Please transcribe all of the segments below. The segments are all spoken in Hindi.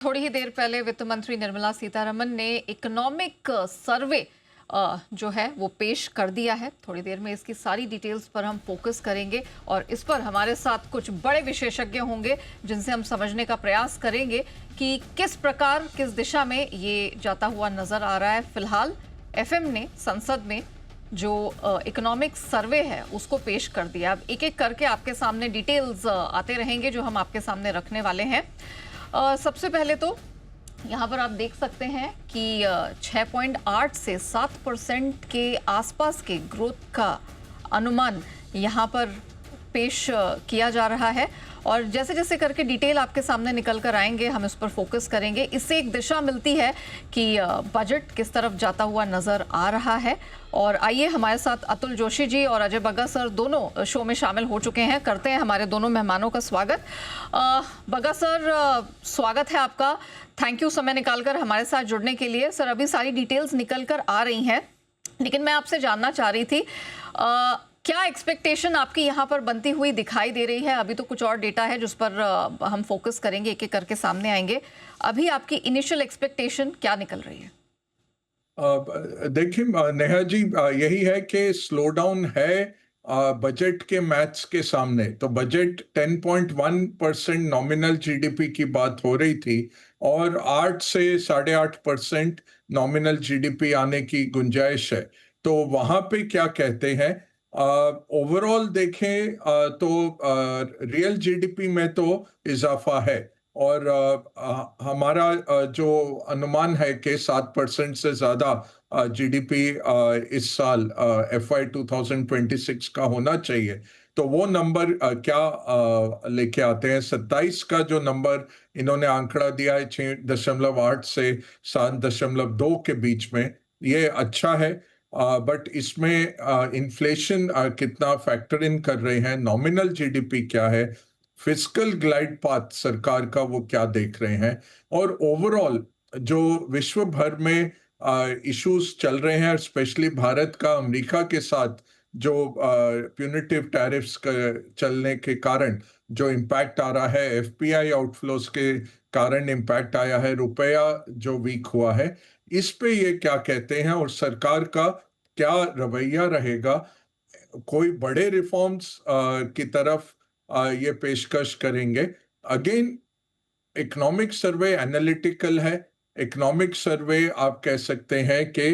थोड़ी ही देर पहले वित्त मंत्री निर्मला सीतारमन ने इकोनॉमिक सर्वे जो है वो पेश कर दिया है। थोड़ी देर में इसकी सारी डिटेल्स पर हम फोकस करेंगे और इस पर हमारे साथ कुछ बड़े विशेषज्ञ होंगे जिनसे हम समझने का प्रयास करेंगे कि किस प्रकार किस दिशा में ये जाता हुआ नजर आ रहा है। फिलहाल एफएम ने संसद में जो इकोनॉमिक सर्वे है उसको पेश कर दिया। अब एक एक करके आपके सामने डिटेल्स आते रहेंगे जो हम आपके सामने रखने वाले हैं। सबसे पहले तो यहाँ पर आप देख सकते हैं कि 6.8 से 7% के आसपास के ग्रोथ का अनुमान यहाँ पर पेश किया जा रहा है और जैसे जैसे करके डिटेल आपके सामने निकल कर आएंगे हम इस पर फोकस करेंगे। इससे एक दिशा मिलती है कि बजट किस तरफ जाता हुआ नजर आ रहा है। और आइए, हमारे साथ अतुल जोशी जी और अजय बग्गा सर दोनों शो में शामिल हो चुके हैं। करते हैं हमारे दोनों मेहमानों का स्वागत। बग्गा सर, स्वागत है आपका। थैंक यू समय निकालकर हमारे साथ जुड़ने के लिए। सर, अभी सारी डिटेल्स निकल कर आ रही हैं, लेकिन मैं आपसे जानना चाह रही थी क्या एक्सपेक्टेशन आपकी यहाँ पर बनती हुई दिखाई दे रही है। अभी तो कुछ और डेटा है जिस पर हम फोकस करेंगे, एक एक करके सामने आएंगे। अभी आपकी इनिशियल एक्सपेक्टेशन क्या निकल रही है? देखिए नेहा जी, यही है कि स्लो डाउन है बजट के मैथ्स के सामने। तो बजट 10.1% नॉमिनल जीडीपी की बात हो रही थी और 8 से 8.5% नॉमिनल जीडीपी आने की गुंजाइश है। तो वहां पे क्या कहते हैं, ओवरऑल देखें तो रियल जीडीपी में तो इजाफा है और हमारा जो अनुमान है कि 7% से ज्यादा जीडीपी इस साल FY 2026 का होना चाहिए। तो वो नंबर क्या लेके आते हैं? 27 का जो नंबर इन्होंने आंकड़ा दिया है 6.8 से 7.2 के बीच में, ये अच्छा है। बट इसमें इन्फ्लेशन कितना फैक्टर इन कर रहे हैं, नॉमिनल जीडीपी क्या है, फिस्कल ग्लाइड पाथ सरकार का वो क्या देख रहे हैं, और ओवरऑल जो विश्व भर में इश्यूज चल रहे हैं, स्पेशली भारत का अमेरिका के साथ जो प्यूनिटिव टैरिफ्स चलने के कारण जो इम्पैक्ट आ रहा है, एफपीआई आउटफ्लोज के कारण इम्पैक्ट आया है, रुपया जो वीक हुआ है, इस पे ये क्या कहते हैं और सरकार का क्या रवैया रहेगा। कोई बड़े रिफॉर्म्स की तरफ ये पेशकश करेंगे? अगेन, इकोनॉमिक सर्वे एनालिटिकल है। इकोनॉमिक सर्वे आप कह सकते हैं कि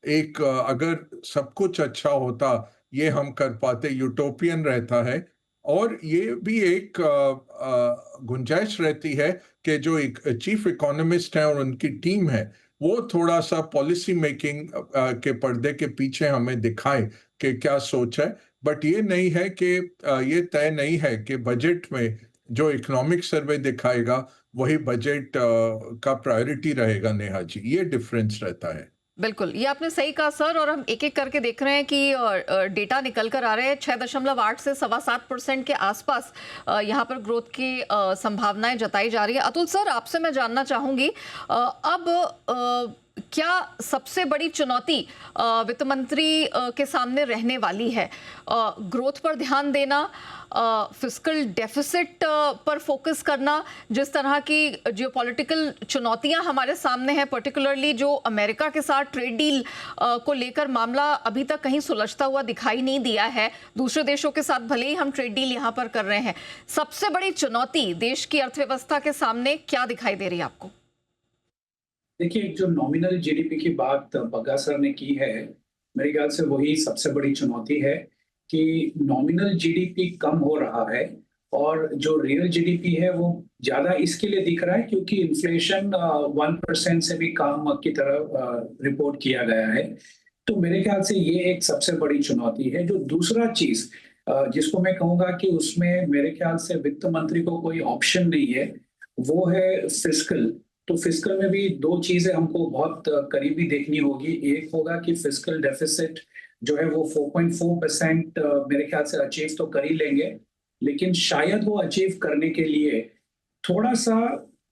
एक अगर सब कुछ अच्छा होता, ये हम कर पाते, यूटोपियन रहता है। और ये भी एक गुंजाइश रहती है कि जो एक चीफ इकोनॉमिस्ट है और उनकी टीम है वो थोड़ा सा पॉलिसी मेकिंग के पर्दे के पीछे हमें दिखाए कि क्या सोच है। बट ये नहीं है कि ये तय नहीं है कि बजट में जो इकोनॉमिक सर्वे दिखाएगा वही बजट का प्रायोरिटी रहेगा। नेहा जी, ये डिफरेंस रहता है। बिल्कुल, ये आपने सही कहा सर। और हम एक एक करके देख रहे हैं कि डेटा निकल कर आ रहे हैं। 6.8 से 7.25% के आसपास यहाँ पर ग्रोथ की संभावनाएं जताई जा रही है। अतुल सर, आपसे मैं जानना चाहूंगी अब क्या सबसे बड़ी चुनौती वित्त मंत्री के सामने रहने वाली है? ग्रोथ पर ध्यान देना, फिस्कल डेफिसिट पर फोकस करना, जिस तरह की जियोपॉलिटिकल चुनौतियां हमारे सामने हैं, पर्टिकुलरली जो अमेरिका के साथ ट्रेड डील को लेकर मामला अभी तक कहीं सुलझता हुआ दिखाई नहीं दिया है। दूसरे देशों के साथ भले ही हम ट्रेड डील यहां पर कर रहे हैं, सबसे बड़ी चुनौती देश की अर्थव्यवस्था के सामने क्या दिखाई दे रही है आपको? देखिए, जो नॉमिनल जीडीपी की बात बग्गा सर ने की है, मेरे ख्याल से वही सबसे बड़ी चुनौती है कि नॉमिनल जीडीपी कम हो रहा है और जो रियल जीडीपी है वो ज्यादा इसके लिए दिख रहा है क्योंकि इन्फ्लेशन 1% से भी कम की तरह रिपोर्ट किया गया है। तो मेरे ख्याल से ये एक सबसे बड़ी चुनौती है। जो दूसरा चीज जिसको मैं कहूंगा कि उसमें मेरे ख्याल से वित्त मंत्री को कोई ऑप्शन नहीं है, वो है फिस्कल। तो फिस्कल में भी दो चीजें हमको बहुत करीबी देखनी होगी। एक होगा कि फिस्कल डेफिसिट जो है वो 4.4% मेरे ख्याल से अचीव तो कर ही लेंगे, लेकिन शायद वो अचीव करने के लिए थोड़ा सा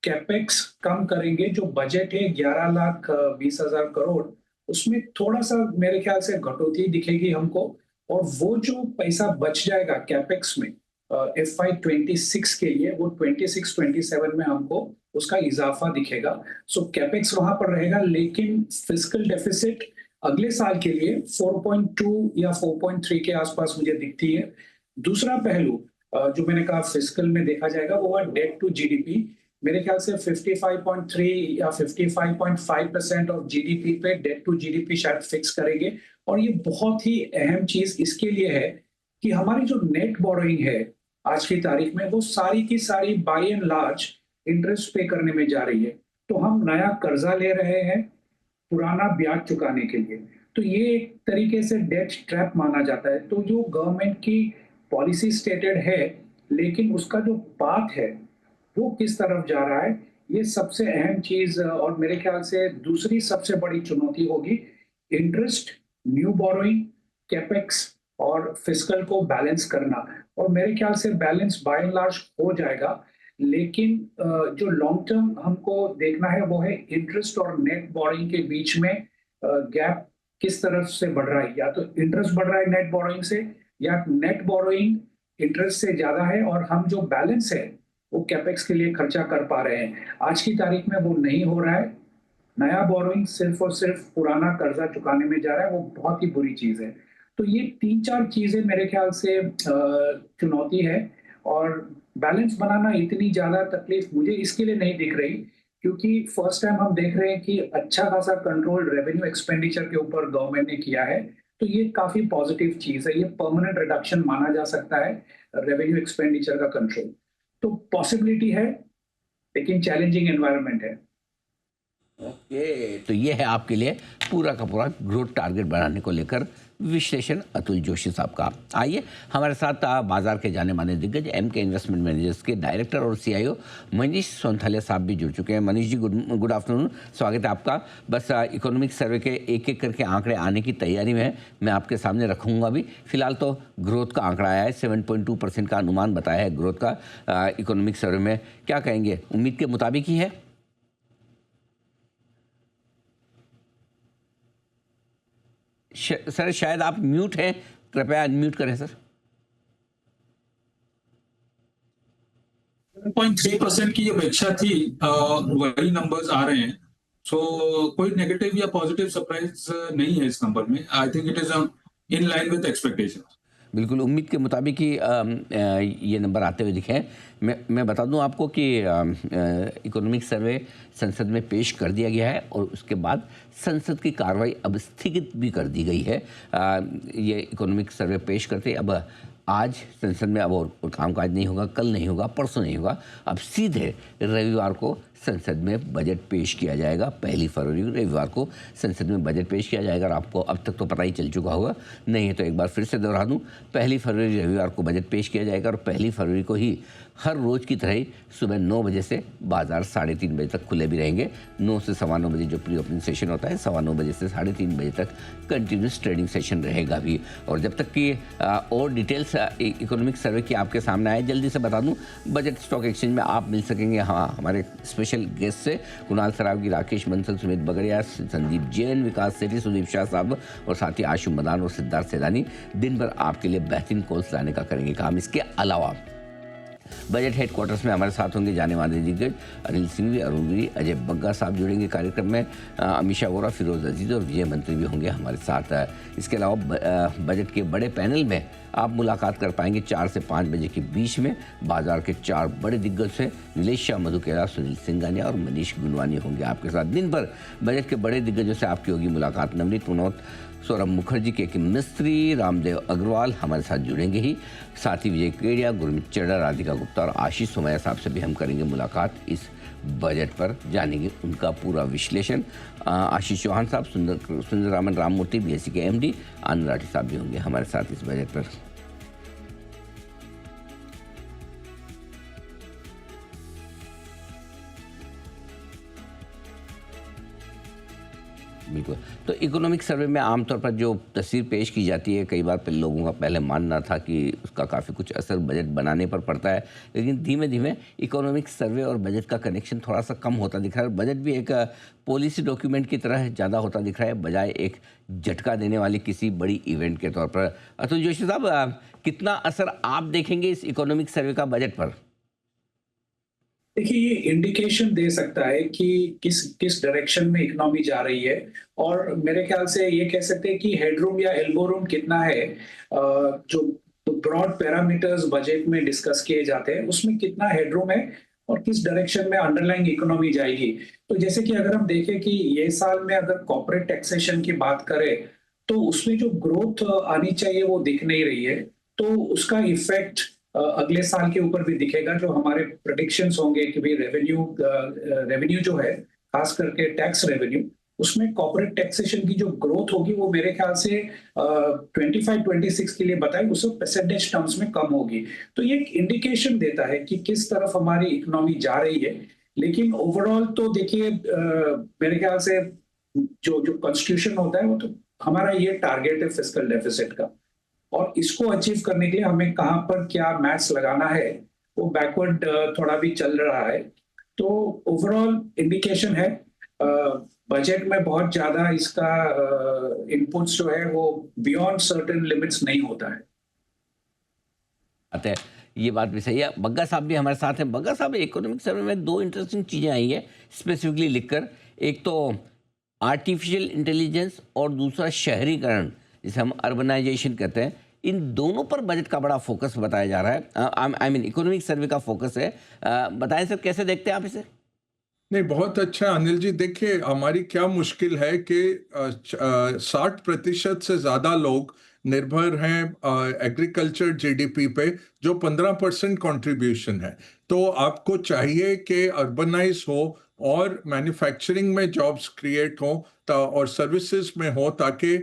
कैपेक्स कम करेंगे। जो बजट है 11,20,000 करोड़, उसमें थोड़ा सा मेरे ख्याल से कटौती दिखेगी हमको। और वो जो पैसा बच जाएगा कैपेक्स में FY 26 के लिए, वो 26-27 में हमको उसका इजाफा दिखेगा। सो कैपेक्स वहां पर रहेगा, लेकिन फिस्कल डेफिसिट अगले साल के लिए 4.2 या 4.3 के आसपास मुझे दिखती है। दूसरा पहलू जो मैंने कहा फिस्कल में देखा जाएगा वो है डेट टू जीडीपी। मेरे ख्याल से 55.3 या 55.5% ऑफ जीडीपी पे डेट टू जीडीपी शायद फिक्स करेंगे। और ये बहुत ही अहम चीज इसके लिए है कि हमारी जो नेट बोरोइंग है आज की तारीख में, वो सारी की सारी बाय एंड लार्ज इंटरेस्ट पे करने में जा रही है। तो हम नया कर्जा ले रहे हैं पुराना ब्याज चुकाने के लिए। तो ये एक तरीके से डेट ट्रैप माना जाता है। तो जो गवर्नमेंट की पॉलिसी स्टेटेड है, लेकिन उसका जो पाथ है वो किस तरफ जा रहा है, ये सबसे अहम चीज। और मेरे ख्याल से दूसरी सबसे बड़ी चुनौती होगी इंटरेस्ट, न्यू बोरोइंग, कैपेक्स और फिस्कल को बैलेंस करना। और मेरे ख्याल से बैलेंस बाय एंड लार्ज हो जाएगा, लेकिन जो लॉन्ग टर्म हमको देखना है वो है इंटरेस्ट और नेट बोरोइंग के बीच में गैप किस तरफ से बढ़ रहा है। या तो इंटरेस्ट बढ़ रहा है नेट बोरोइंग से, या नेट बोरोइंग इंटरेस्ट से ज्यादा है और हम जो बैलेंस है वो कैपेक्स के लिए खर्चा कर पा रहे हैं। आज की तारीख में वो नहीं हो रहा है। नया बोरोइंग सिर्फ और सिर्फ पुराना कर्जा चुकाने में जा रहा है, वो बहुत ही बुरी चीज है। तो ये 3-4 चीजें मेरे ख्याल से चुनौती है। और बैलेंस बनाना इतनी ज्यादा तकलीफ मुझे इसके लिए नहीं दिख रही, क्योंकि फर्स्ट टाइम हम देख रहे हैं कि अच्छा खासा कंट्रोल रेवेन्यू एक्सपेंडिचर के ऊपर गवर्नमेंट ने किया है। तो ये काफी पॉजिटिव चीज है, ये परमानेंट रिडक्शन माना जा सकता है रेवेन्यू एक्सपेंडिचर का कंट्रोल। तो पॉसिबिलिटी है, लेकिन चैलेंजिंग एनवायरनमेंट है। ओके, तो ये है आपके लिए पूरा का पूरा ग्रोथ टारगेट बनाने को लेकर विश्लेषण अतुल जोशी साहब का। आइए हमारे साथ बाजार के जाने माने दिग्गज एमके इन्वेस्टमेंट मैनेजर्स के डायरेक्टर और सीईओ मनीष सोनथालिया साहब भी जुड़ चुके हैं। मनीष जी, गुड आफ्टरनून, स्वागत है आपका। बस इकोनॉमिक सर्वे के एक एक करके आंकड़े आने की तैयारी में है, मैं आपके सामने रखूंगा भी। फिलहाल तो ग्रोथ का आंकड़ा आया है, 7.2% का अनुमान बताया है ग्रोथ का इकोनॉमिक सर्वे में। क्या कहेंगे, उम्मीद के मुताबिक ही है? सर शायद आप म्यूट हैं, कृपया अनम्यूट करें सर। 7.3% की अपेक्षा थी, वही नंबर्स आ रहे हैं। सो कोई नेगेटिव या पॉजिटिव सरप्राइज नहीं है इस नंबर में। I think it is in line with expectation. बिल्कुल उम्मीद के मुताबिक ही ये नंबर आते हुए दिखे हैं। मैं बता दूं आपको कि इकोनॉमिक सर्वे संसद में पेश कर दिया गया है और उसके बाद संसद की कार्रवाई अब स्थगित भी कर दी गई है। ये इकोनॉमिक सर्वे पेश करते अब आज संसद में अब और कामकाज नहीं होगा, कल नहीं होगा, परसों नहीं होगा, अब सीधे रविवार को संसद में बजट पेश किया जाएगा। 1 फरवरी रविवार को संसद में बजट पेश किया जाएगा। और आपको अब तक तो पता ही चल चुका होगा, नहीं है तो एक बार फिर से दोहरा दूं, 1 फरवरी रविवार को बजट पेश किया जाएगा और 1 फरवरी को ही हर रोज़ की तरह ही सुबह 9 बजे से बाजार 3:30 बजे तक खुले भी रहेंगे। 9 से 9:15 बजे जो प्री ओपनिंग सेशन होता है, 9:15 बजे से 3:30 बजे तक कंटिन्यूस ट्रेडिंग सेशन रहेगा भी। और जब तक कि और डिटेल्स इकोनॉमिक सर्वे की आपके सामने आए, जल्दी से बता दूं, बजट स्टॉक एक्सचेंज में आप मिल सकेंगे हमारे स्पेशल गेस्ट से, कुणाल सरावगी, राकेश बंसल, सुमित बगड़िया, संदीप जैन, विकास सेठी, सुदीप शाह साहब और साथ ही आशु मदान और सिद्धार्थ सेदानी दिन भर आपके लिए बेहतरीन कॉल्स लाने का करेंगे काम। इसके अलावा बजट हेडक्वार्टर्स में हमारे साथ होंगे जाने माने दिग्गज अनिल सिंघवी, अरुण गिरी, अजय बग्गा साहब जुड़ेंगे कार्यक्रम में। अमीशा वोरा, फिरोज अजीज और विजय मंत्री भी होंगे हमारे साथ। इसके अलावा बजट के बड़े पैनल में आप मुलाकात कर पाएंगे 4 से 5 बजे के बीच में। बाजार के 4 बड़े दिग्गज से नीलेश शाह, मधु कैला, सुनील सिंघानिया और मनीष गुनवानी होंगे आपके साथ। दिन भर बजट के बड़े दिग्गजों से आपकी होगी मुलाकात। नवनीत मनोत, सौरभ मुखर्जी, के मिस्त्री, रामदेव अग्रवाल हमारे साथ जुड़ेंगे ही। साथ ही विजय केडिया, गुरमीत चड्ढा, राधिका गुप्ता और आशीष सोमैया साहब से भी हम करेंगे मुलाकात। इस बजट पर जानेंगे उनका पूरा विश्लेषण। आशीष चौहान साहब, सुंदरामन राममूर्ति, बीएससी के एमडी आनंद राठी साहब भी होंगे हमारे साथ इस बजट पर। बिल्कुल, तो इकोनॉमिक सर्वे में आमतौर पर जो तस्वीर पेश की जाती है, कई बार लोगों का पहले मानना था कि उसका काफ़ी कुछ असर बजट बनाने पर पड़ता है, लेकिन धीमे धीमे इकोनॉमिक सर्वे और बजट का कनेक्शन थोड़ा सा कम होता दिख रहा है। बजट भी एक पॉलिसी डॉक्यूमेंट की तरह ज़्यादा होता दिख रहा है, बजाय एक झटका देने वाली किसी बड़ी इवेंट के तौर पर। अतुल जोशी साहब, कितना असर आप देखेंगे इस इकोनॉमिक सर्वे का बजट पर? देखिए, ये इंडिकेशन दे सकता है कि किस किस डायरेक्शन में इकोनॉमी जा रही है, और मेरे ख्याल से ये कह सकते हैं कि हेडरूम या एल्बो रूम कितना है, जो ब्रॉड पैरामीटर्स बजट में डिस्कस किए जाते हैं उसमें कितना हेडरूम है और किस डायरेक्शन में अंडरलाइंग इकोनॉमी जाएगी। तो जैसे कि अगर हम देखें कि ये साल में अगर कॉर्पोरेट टैक्सेशन की बात करें, तो उसमें जो ग्रोथ आनी चाहिए वो दिख नहीं रही है। तो उसका इफेक्ट अगले साल के ऊपर भी दिखेगा। जो हमारे प्रेडिक्शंस होंगे कि भाई रेवेन्यू जो है, खास करके टैक्स रेवेन्यू, उसमें कॉर्पोरेट टैक्सेशन की जो ग्रोथ होगी वो मेरे ख्याल से 25-26 के लिए बताई उससे परसेंटेज टर्म्स में कम होगी। तो ये एक इंडिकेशन देता है कि किस तरफ हमारी इकोनॉमी जा रही है। लेकिन ओवरऑल तो देखिए, मेरे ख्याल से जो जो कॉन्स्टिट्यूशन होता है वो तो हमारा ये टारगेट है फिस्कल डेफिसिट का, और इसको अचीव करने के लिए हमें कहाँ पर क्या मैथ्स लगाना है वो बैकवर्ड थोड़ा भी चल रहा है। तो ओवरऑल इंडिकेशन है, बजट में बहुत ज्यादा इसका इनपुट्स जो है वो बियॉन्ड सर्टेन लिमिट्स नहीं होता है। बात है, ये बात भी सही है। बग्गा साहब भी हमारे साथ हैं। बग्गा साहब, इकोनॉमिक सर्वे में दो इंटरेस्टिंग चीज़ें आई हैं स्पेसिफिकली लिखकर। एक तो आर्टिफिशियल इंटेलिजेंस और दूसरा शहरीकरण, जिसे हम अर्बनाइजेशन कहते हैं। इन दोनों पर बजट का बड़ा फोकस बताया जा रहा है। आई मीन इकोनॉमिक सर्वे का फोकस है। बताएं सर, कैसे देखते हैं आप इसे? नहीं, बहुत अच्छा अनिल जी। देखिए, हमारी क्या मुश्किल है कि 60% से ज्यादा लोग निर्भर हैं एग्रीकल्चर जीडीपी पे, जो 15% कंट्रीब्यूशन है। तो आपको चाहिए कि अर्बनाइज हो और मैन्युफैक्चरिंग में जॉब्स क्रिएट हो और सर्विसेज में हो, ताकि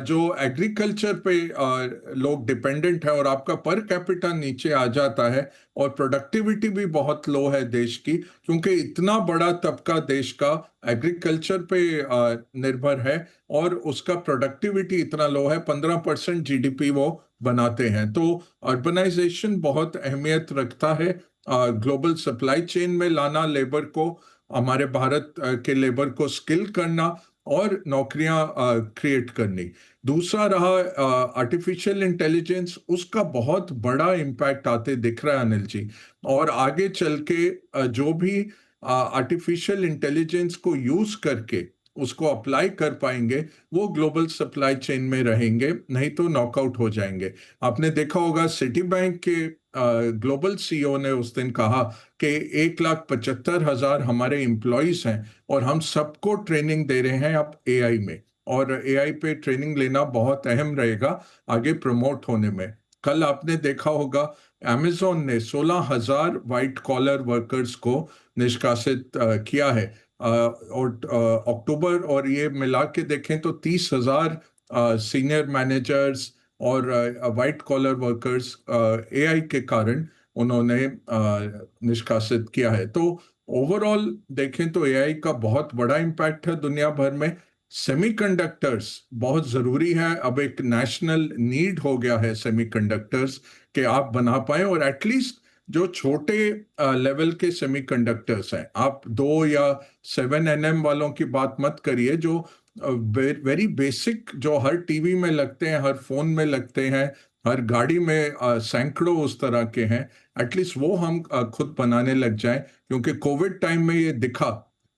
जो एग्रीकल्चर पे लोग डिपेंडेंट है और आपका पर कैपिटा नीचे आ जाता है, और प्रोडक्टिविटी भी बहुत लो है देश की, क्योंकि इतना बड़ा तबका देश का एग्रीकल्चर पे निर्भर है और उसका प्रोडक्टिविटी इतना लो है, 15% जीडीपी वो बनाते हैं। तो अर्बनाइजेशन बहुत अहमियत रखता है। ग्लोबल सप्लाई चेन में लाना लेबर को, हमारे भारत के लेबर को स्किल करना और नौकरियां क्रिएट करनी। दूसरा रहा आर्टिफिशियल इंटेलिजेंस, उसका बहुत बड़ा इम्पैक्ट आते दिख रहा है अनिल जी। और आगे चल के जो भी आर्टिफिशियल इंटेलिजेंस को यूज करके उसको अप्लाई कर पाएंगे, वो ग्लोबल सप्लाई चेन में रहेंगे, नहीं तो नॉकआउट हो जाएंगे। आपने देखा होगा सिटी बैंक के ग्लोबल सीईओ ने उस दिन कहा कि 1,75,000 हमारे एम्प्लॉयज हैं और हम सबको ट्रेनिंग दे रहे हैं अब एआई में, और एआई पे ट्रेनिंग लेना बहुत अहम रहेगा आगे प्रमोट होने में। कल आपने देखा होगा अमेज़न ने 16,000 वाइट कॉलर वर्कर्स को निष्कासित किया है, और अक्टूबर और ये मिला के देखें तो 30,000 सीनियर मैनेजर्स और वाइट कॉलर वर्कर्स एआई के कारण उन्होंने निष्कासित किया है। तो ओवरऑल देखें तो एआई का बहुत बड़ा इम्पैक्ट है दुनिया भर में। सेमीकंडक्टर्स बहुत जरूरी है, अब एक नेशनल नीड हो गया है सेमीकंडक्टर्स के आप बना पाए, और एटलीस्ट जो छोटे लेवल के सेमीकंडक्टर्स हैं, आप 2 या 7 nm वालों की बात मत करिए, जो वेरी बेसिक, जो हर टीवी में लगते हैं, हर फोन में लगते हैं, हर गाड़ी में सैकड़ों उस तरह के हैं। एटलीस्ट वो हम खुद बनाने लग जाएं, क्योंकि कोविड टाइम में ये दिखा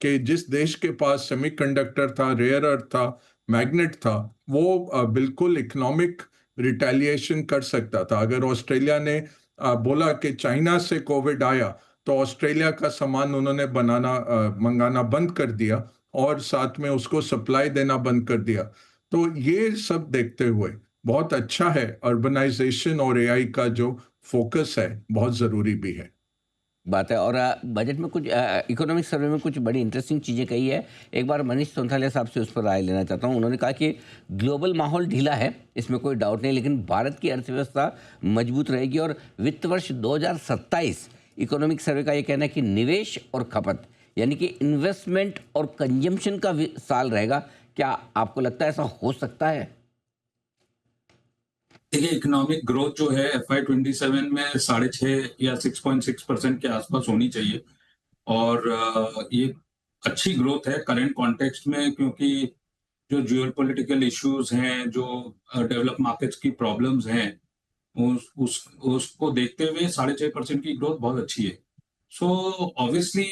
कि जिस देश के पास सेमीकंडक्टर था, रेयर अर्थ था, मैग्नेट था, वो बिल्कुल इकोनॉमिक रिटेलिएशन कर सकता था। अगर ऑस्ट्रेलिया ने बोला कि चाइना से कोविड आया, तो ऑस्ट्रेलिया का सामान उन्होंने मंगाना बंद कर दिया और साथ में उसको सप्लाई देना बंद कर दिया। तो ये सब देखते हुए बहुत अच्छा है, अर्बनाइजेशन और एआई का जो फोकस है बहुत जरूरी भी है। बात है। और बजट में कुछ इकोनॉमिक सर्वे में कुछ बड़ी इंटरेस्टिंग चीज़ें कही है। एक बार मनीष सोंथालिया साहब से उस पर राय लेना चाहता हूँ। उन्होंने कहा कि ग्लोबल माहौल ढीला है, इसमें कोई डाउट नहीं, लेकिन भारत की अर्थव्यवस्था मजबूत रहेगी। और वित्त वर्ष 2027 इकोनॉमिक सर्वे का ये कहना है कि निवेश और खपत, यानी कि इन्वेस्टमेंट और कंजम्पशन का साल रहेगा। क्या आपको लगता है ऐसा हो सकता है? देखिए, इकोनॉमिक ग्रोथ जो है FY27 में 6.5 या 6.6% के आसपास होनी चाहिए, और ये अच्छी ग्रोथ है करंट कॉन्टेक्स्ट में, क्योंकि जो जियोपॉलिटिकल इश्यूज हैं, जो डेवलप मार्केट्स की प्रॉब्लम्स हैं, उसको देखते हुए 6.5% की ग्रोथ बहुत अच्छी है। सो ऑब्वियसली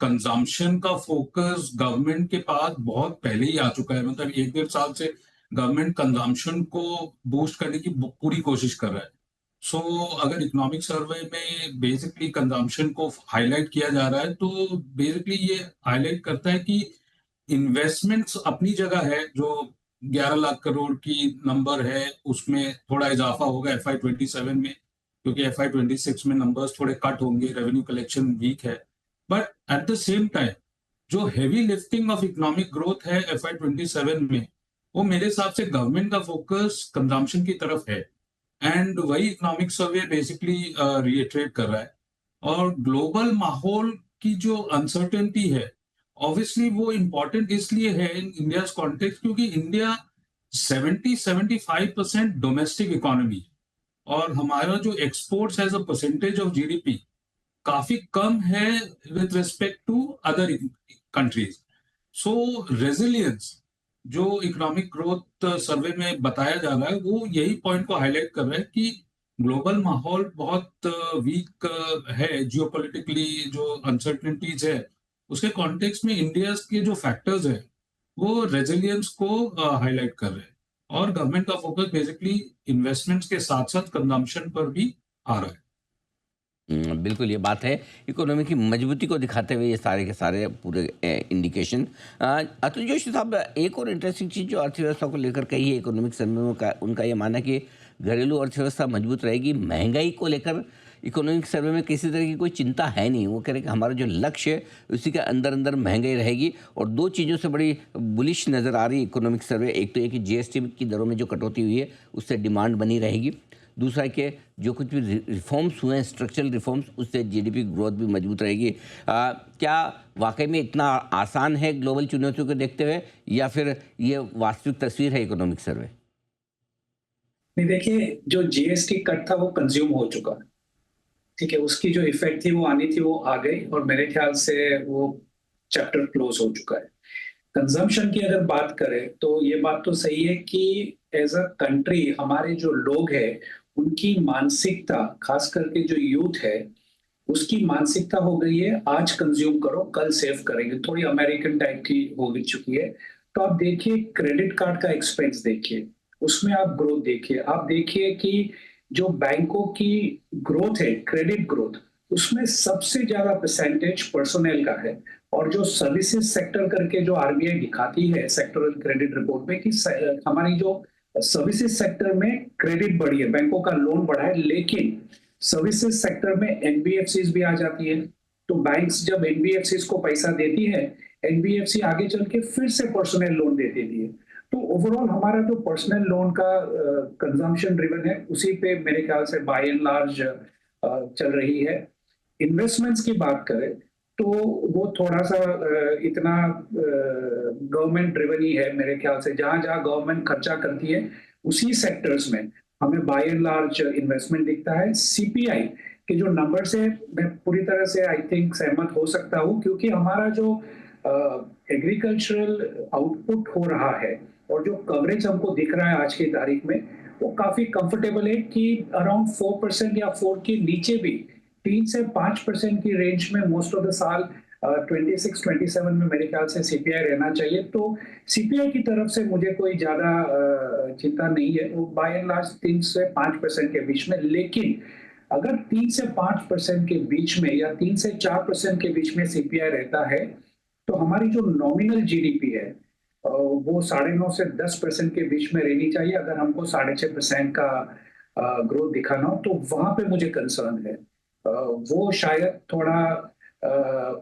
कंजम्पशन का फोकस गवर्नमेंट के पास बहुत पहले ही आ चुका है, मतलब 1-1.5 साल से गवर्नमेंट कंजम्पशन को बूस्ट करने की पूरी कोशिश कर रहा है। सो अगर इकोनॉमिक सर्वे में बेसिकली कंजम्पशन को हाईलाइट किया जा रहा है, तो बेसिकली ये हाईलाइट करता है कि इन्वेस्टमेंट्स अपनी जगह है, जो 11 लाख करोड़ की नंबर है उसमें थोड़ा इजाफा होगा FY27 में, क्योंकि FY26 में नंबर्स थोड़े कट होंगे, रेवेन्यू कलेक्शन वीक है। But at the same time जो heavy lifting of economic growth है FY27 में, वो मेरे हिसाब से गवर्नमेंट का फोकस कंजम्पशन की तरफ है, एंड वही इकोनॉमिक सर्वे बेसिकली रिएटरेट कर रहा है। और ग्लोबल माहौल की जो अनसर्टेनिटी है, ऑब्वियसली वो इम्पोर्टेंट इसलिए है इन इंडियाज कॉन्टेक्स्ट, क्योंकि इंडिया 70-75% डोमेस्टिक इकोनॉमी, और हमारा जो exports as a percentage of GDP काफी कम है with respect to other countries. So resilience जो इकोनॉमिक ग्रोथ सर्वे में बताया जा रहा है, वो यही पॉइंट को हाईलाइट कर रहा है कि ग्लोबल माहौल बहुत वीक है, जियोपॉलिटिकली जो अनसर्टेनिटीज है उसके कॉन्टेक्स्ट में इंडिया के जो फैक्टर्स है वो रेजिलियंस को हाईलाइट कर रहे हैं, और गवर्नमेंट का फोकस बेसिकली इन्वेस्टमेंट्स के साथ साथ कंजम्पशन पर भी आ रहा है। बिल्कुल ये बात है, इकोनॉमी की मजबूती को दिखाते हुए ये सारे के सारे पूरे इंडिकेशन। अतुल जोशी साहब, एक और इंटरेस्टिंग चीज़ जो अर्थव्यवस्था को लेकर कही है इकोनॉमिक सर्वे का, उनका ये मानना है कि घरेलू अर्थव्यवस्था मजबूत रहेगी, महंगाई को लेकर इकोनॉमिक सर्वे में किसी तरह की कोई चिंता है नहीं। वो कह रहे हैं कि हमारा जो लक्ष्य है उसी के अंदर अंदर महंगाई रहेगी। और दो चीज़ों से बड़ी बुलिश नज़र आ रही है इकोनॉमिक सर्वे, एक तो ये कि जीएसटी की दरों में जो कटौती हुई है उससे डिमांड बनी रहेगी, दूसरा है कि जो कुछ भी रिफॉर्म्स हुए हैं, स्ट्रक्चरल रिफॉर्म्स, उससे जीडीपी ग्रोथ भी मजबूत रहेगी। क्या वाकई में इतना आसान है ग्लोबल चुनौतियों को देखते हुए, या फिर ये वास्तविक तस्वीर है इकोनॉमिक सर्वे? नहीं, देखिए, जो जीएसटी कट था वो कंज्यूम हो चुका है, ठीक है। उसकी जो इफेक्ट थी वो आनी थी, वो आ गई, और मेरे ख्याल से वो चैप्टर क्लोज हो चुका है। कंजम्पशन की अगर बात करें तो ये बात तो सही है कि एज अ कंट्री हमारे जो लोग हैं उनकी मानसिकता, खास करके जो यूथ है उसकी मानसिकता हो गई है आज कंज्यूम करो कल सेव करेंगे, थोड़ी अमेरिकन टाइप की हो चुकी है। तो आप देखिए, क्रेडिट कार्ड का एक्सपेंस देखिए, उसमें आप ग्रोथ देखिए, आप देखिए कि जो बैंकों की ग्रोथ है, क्रेडिट ग्रोथ, उसमें सबसे ज्यादा परसेंटेज पर्सोनेल का है। और जो सर्विसेज सेक्टर करके जो आरबीआई दिखाती है सेक्टरल क्रेडिट रिपोर्ट में कि हमारी जो सर्विसेज सेक्टर में क्रेडिट बढ़ी है, बैंकों का लोन बढ़ा है, लेकिन सर्विसेज सेक्टर में एनबीएफसीज भी आ जाती है। तो बैंक्स जब एनबीएफसीज को पैसा देती है, एनबीएफसी आगे चल के फिर से पर्सनल लोन दे देती है। तो ओवरऑल हमारा जो पर्सनल लोन का कंजम्पशन ड्रिवन है, उसी पे मेरे ख्याल से बाय एंड लार्ज चल रही है। इन्वेस्टमेंट्स की बात करें तो वो थोड़ा सा इतना गवर्नमेंट ड्रिवन ही है मेरे ख्याल से। जहां जहां गवर्नमेंट खर्चा करती है उसी सेक्टर्स में हमें बाय एंड लार्ज इन्वेस्टमेंट दिखता है। सीपीआई के जो नंबर से मैं पूरी तरह से आई थिंक सहमत हो सकता हूँ, क्योंकि हमारा जो एग्रीकल्चरल आउटपुट हो रहा है और जो कवरेज हमको दिख रहा है आज की तारीख में, वो काफी कंफर्टेबल है कि अराउंड 4% या 4 के नीचे भी 3 से 5% की रेंज में मोस्ट ऑफ द साल 26-27 में मेरे ख्याल से सीपीआई रहना चाहिए। तो सीपीआई की तरफ से मुझे कोई ज्यादा चिंता नहीं है, वो बाय एंड लार्ज 3 से 5% के बीच में। लेकिन अगर 3 से 5% के बीच में या 3 से 4% के बीच में सीपीआई रहता है, तो हमारी जो नॉमिनल जीडीपी है वो 9.5 से 10% के बीच में रहनी चाहिए। अगर हमको 6.5% का ग्रोथ दिखाना हो तो वहां पे मुझे कंसर्न है। वो शायद थोड़ा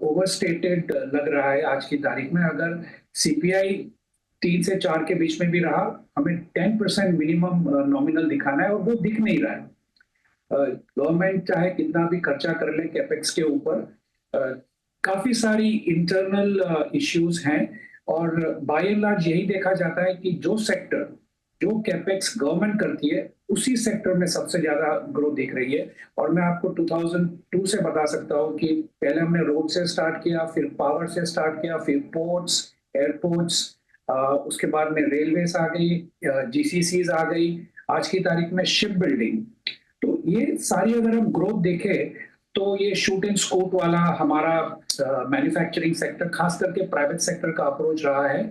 ओवरस्टेटेड लग रहा है आज की तारीख में। अगर सीपीआई 3 से 4 के बीच में भी रहा, हमें 10% मिनिमम नॉमिनल दिखाना है, और वो दिख नहीं रहा है। गवर्नमेंट चाहे कितना भी खर्चा कर ले कैपेक्स के ऊपर, काफी सारी इंटरनल इश्यूज हैं, और बाय एंड लार्ज यही देखा जाता है कि जो सेक्टर, जो कैपेक्स गवर्नमेंट करती है, उसी सेक्टर में सबसे ज्यादा ग्रोथ दिख रही है। और मैं आपको 2002 से बता सकता हूँ कि पहले हमने रोड से स्टार्ट किया, फिर पावर से स्टार्ट किया, फिर पोर्ट्स, एयरपोर्ट्स, उसके बाद में रेलवेज आ गई, जीसीसीज आ गई, आज की तारीख में शिप बिल्डिंग। तो ये सारी अगर हम ग्रोथ देखें तो ये शूट एंड स्कोप वाला हमारा मैन्युफैक्चरिंग सेक्टर, खास करके प्राइवेट सेक्टर का अप्रोच रहा है।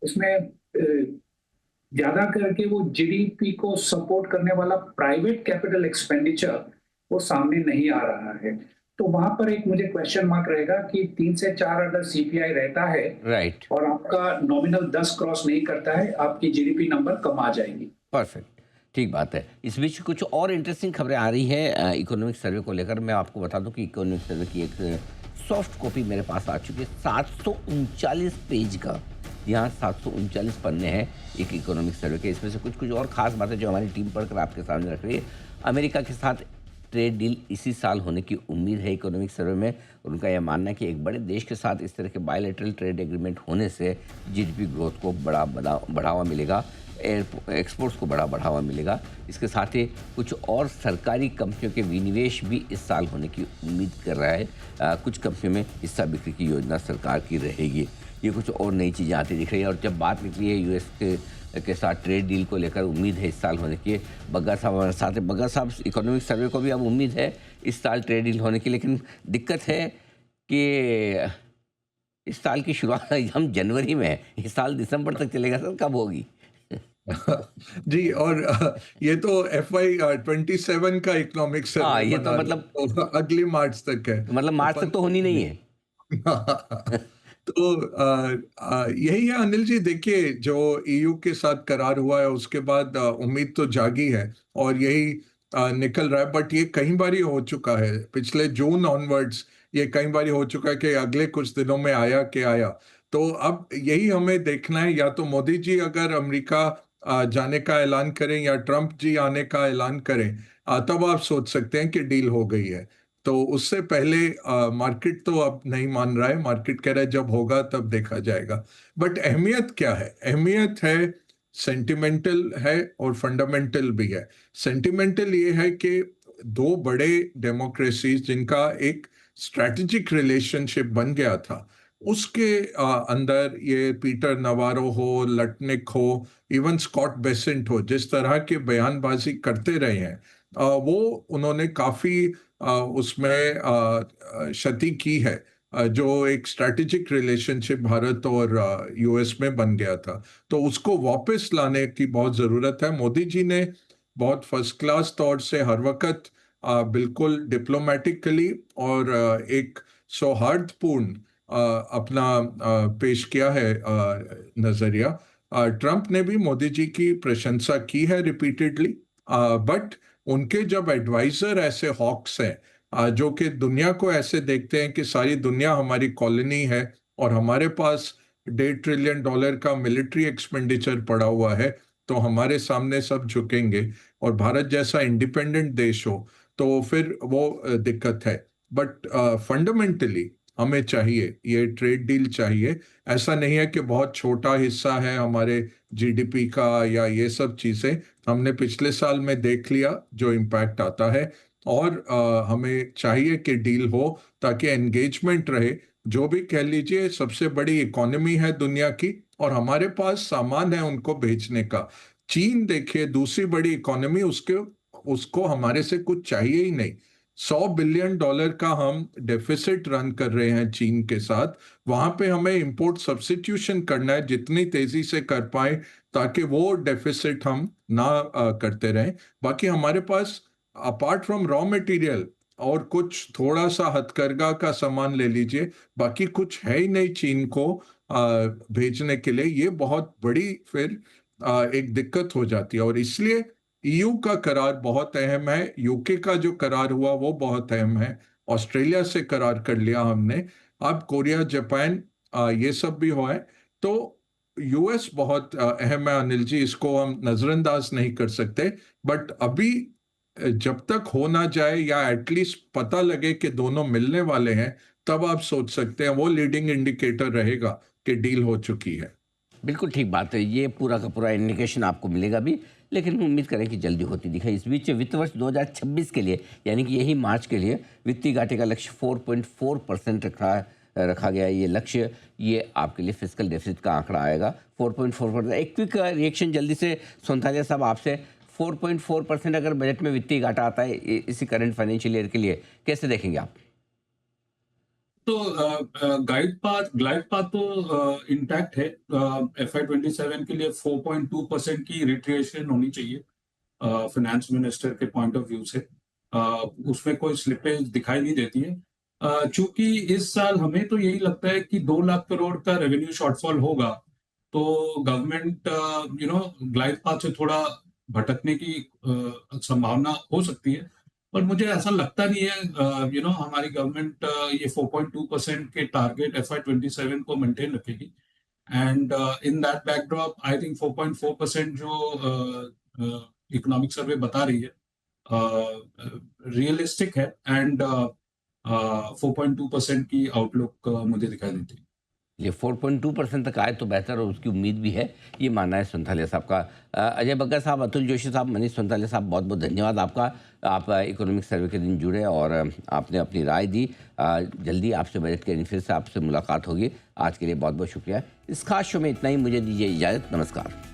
इसमें ज्यादा करके वो जीडीपी को सपोर्ट करने वाला प्राइवेट कैपिटल एक्सपेंडिचर वो सामने नहीं आ रहा है। तो वहां पर एक मुझे क्वेश्चन मार्क रहेगा कि 3 से 4 अगर सीपीआई रहता है राइट, और आपका नॉमिनल 10 क्रॉस नहीं करता है, आपकी जीडीपी नंबर कम आ जाएगी। परफेक्ट, ठीक बात है। इस बीच कुछ और इंटरेस्टिंग खबरें आ रही है इकोनॉमिक सर्वे को लेकर। मैं आपको बता दूं कि इकोनॉमिक सर्वे की एक सॉफ्ट कॉपी मेरे पास आ चुकी है, 739 पेज का। यहाँ 739 पन्ने हैं एक इकोनॉमिक सर्वे के। इसमें से कुछ और खास बातें जो हमारी टीम पढ़कर आपके सामने रख रही है। अमेरिका के साथ ट्रेड डील इसी साल होने की उम्मीद है इकोनॉमिक सर्वे में। उनका यह मानना है कि एक बड़े देश के साथ इस तरह के बायलैटरल ट्रेड एग्रीमेंट होने से जीडीपी ग्रोथ को बड़ा बढ़ावा मिलेगा, एक्सपोर्ट्स को बड़ा बढ़ावा मिलेगा। इसके साथ ही कुछ और सरकारी कंपनियों के विनिवेश भी इस साल होने की उम्मीद कर रहा है। कुछ कंपनियों में हिस्सा बिक्री की योजना सरकार की रहेगी। ये कुछ और नई चीज़ें आती दिख रही है। और जब बात निकली है यूएस के साथ ट्रेड डील को लेकर उम्मीद है इस साल होने की, बग्गा साहब हमारे साथ है। बग्गा साहब, इकोनॉमिक सर्वे को भी अब उम्मीद है इस साल ट्रेड डील होने की, लेकिन दिक्कत है कि इस साल की शुरुआत हम जनवरी में है, इस साल दिसंबर तक चलेगा सर, कब होगी? जी, और ये तो FY 27 का इकोनॉमिक सर्वे हाँ, ये तो बना, मतलब तो अगली मार्च तक है। मतलब मार्च तक तो होनी नहीं है। तो यही है अनिल जी। देखिए, जो EU के साथ करार हुआ है उसके बाद उम्मीद तो जागी है और यही निकल रहा है। बट ये कई बार हो चुका है, पिछले जून ऑनवर्ड्स ये कई बार हो चुका है कि अगले कुछ दिनों में आया कि आया। तो अब यही हमें देखना है, या तो मोदी जी अगर अमेरिका जाने का ऐलान करें या ट्रंप जी आने का ऐलान करें, तब आप सोच सकते हैं कि डील हो गई है। तो उससे पहले मार्केट तो अब नहीं मान रहा है, मार्केट कह रहा है जब होगा तब देखा जाएगा। बट अहमियत क्या है? अहमियत है, सेंटिमेंटल है और फंडामेंटल भी है। सेंटिमेंटल ये है कि दो बड़े डेमोक्रेसीज जिनका एक स्ट्रैटेजिक रिलेशनशिप बन गया था, उसके अंदर ये पीटर नवारो हो, लटनिक हो, इवन स्कॉट बेसेंट हो, जिस तरह के बयानबाजी करते रहे हैं, वो उन्होंने काफी उसमें क्षति की है। जो एक स्ट्रैटेजिक रिलेशनशिप भारत और यूएस में बन गया था, तो उसको वापस लाने की बहुत जरूरत है। मोदी जी ने बहुत फर्स्ट क्लास तौर से हर वक्त बिल्कुल डिप्लोमेटिकली और एक सौहार्दपूर्ण अपना पेश किया है नजरिया। ट्रंप ने भी मोदी जी की प्रशंसा की है रिपीटेडली, बट उनके जब एडवाइजर ऐसे हॉक्स हैं जो कि दुनिया को ऐसे देखते हैं कि सारी दुनिया हमारी कॉलोनी है और हमारे पास $1.5 ट्रिलियन का मिलिट्री एक्सपेंडिचर पड़ा हुआ है, तो हमारे सामने सब झुकेंगे और भारत जैसा इंडिपेंडेंट देश हो तो फिर वो दिक्कत है। बट फंडामेंटली हमें चाहिए, ये ट्रेड डील चाहिए। ऐसा नहीं है कि बहुत छोटा हिस्सा है हमारे जीडीपी का या ये सब चीजें। हमने पिछले साल में देख लिया जो इम्पैक्ट आता है, और हमें चाहिए कि डील हो ताकि एंगेजमेंट रहे। जो भी कह लीजिए, सबसे बड़ी इकोनॉमी है दुनिया की और हमारे पास सामान है उनको बेचने का। चीन देखिए, दूसरी बड़ी इकोनॉमी, उसको हमारे से कुछ चाहिए ही नहीं। $100 बिलियन का हम डेफिसिट रन कर रहे हैं चीन के साथ। वहां पे हमें इंपोर्ट सब्स्टिट्यूशन करना है जितनी तेजी से कर पाए, ताकि वो डेफिसिट हम ना करते रहें। बाकी हमारे पास अपार्ट फ्रॉम रॉ मटेरियल और कुछ थोड़ा सा हथकरघा का सामान ले लीजिए, बाकी कुछ है ही नहीं चीन को भेजने के लिए। ये बहुत बड़ी फिर एक दिक्कत हो जाती है, और इसलिए EU का करार बहुत अहम है। यूके का जो करार हुआ वो बहुत अहम है। ऑस्ट्रेलिया से करार कर लिया हमने, अब कोरिया, जापान, ये सब भी हुआ है। तो यूएस बहुत अहम है अनिल जी, इसको हम नजरअंदाज नहीं कर सकते। बट अभी जब तक हो ना जाए या एटलीस्ट पता लगे कि दोनों मिलने वाले हैं, तब आप सोच सकते हैं, वो लीडिंग इंडिकेटर रहेगा कि डील हो चुकी है। बिल्कुल ठीक बात है, ये पूरा का पूरा इंडिकेशन आपको मिलेगा भी, लेकिन उम्मीद करें कि जल्दी होती दिखे। इस बीच वित्त वर्ष 2026 के लिए, यानी कि यही मार्च के लिए, वित्तीय घाटे का लक्ष्य 4.4% रखा गया है। ये लक्ष्य, ये आपके लिए फिस्कल डेफिसिट का आंकड़ा आएगा 4.4%। एक क्विक रिएक्शन जल्दी से सोनथालिया साहब आपसे, 4.4% अगर बजट में वित्तीय घाटा आता है इसी करंट फाइनेंशियल ईयर के लिए, कैसे देखेंगे आप? तो ग्लाइड पाथ तो इंटैक्ट है। FY 27 के लिए 4.2% की रिट्रेशन होनी चाहिए फाइनेंस मिनिस्टर के पॉइंट ऑफ व्यू से। उसमें कोई स्लिपेज दिखाई नहीं देती है। चूंकि इस साल हमें तो यही लगता है कि 2 लाख करोड़ का रेवेन्यू शॉर्टफॉल होगा, तो गवर्नमेंट ग्लाइड पाथ से थोड़ा भटकने की संभावना हो सकती है। पर मुझे ऐसा लगता नहीं है हमारी गवर्नमेंट ये 4.2% के टारगेट FY 27 को मेंटेन रखेगी। And in that backdrop I think 4.4% जो इकोनॉमिक सर्वे बता रही है रियलिस्टिक है। एंड 4.2% की आउटलुक मुझे दिखाई देती है। ये 4.2% तक आए तो बेहतर और उसकी उम्मीद भी है, ये मानना है सोनथालिया साहब का। अजय बग्गा साहब, अतुल जोशी साहब, मनीष सोनथालिया साहब, बहुत बहुत धन्यवाद आपका। आप इकोनॉमिक सर्वे के दिन जुड़े और आपने अपनी राय दी। जल्दी आपसे बजट के फिर से आपसे मुलाकात होगी। आज के लिए बहुत बहुत शुक्रिया। इस खास शो में इतना ही, मुझे दीजिए इजाज़त। नमस्कार।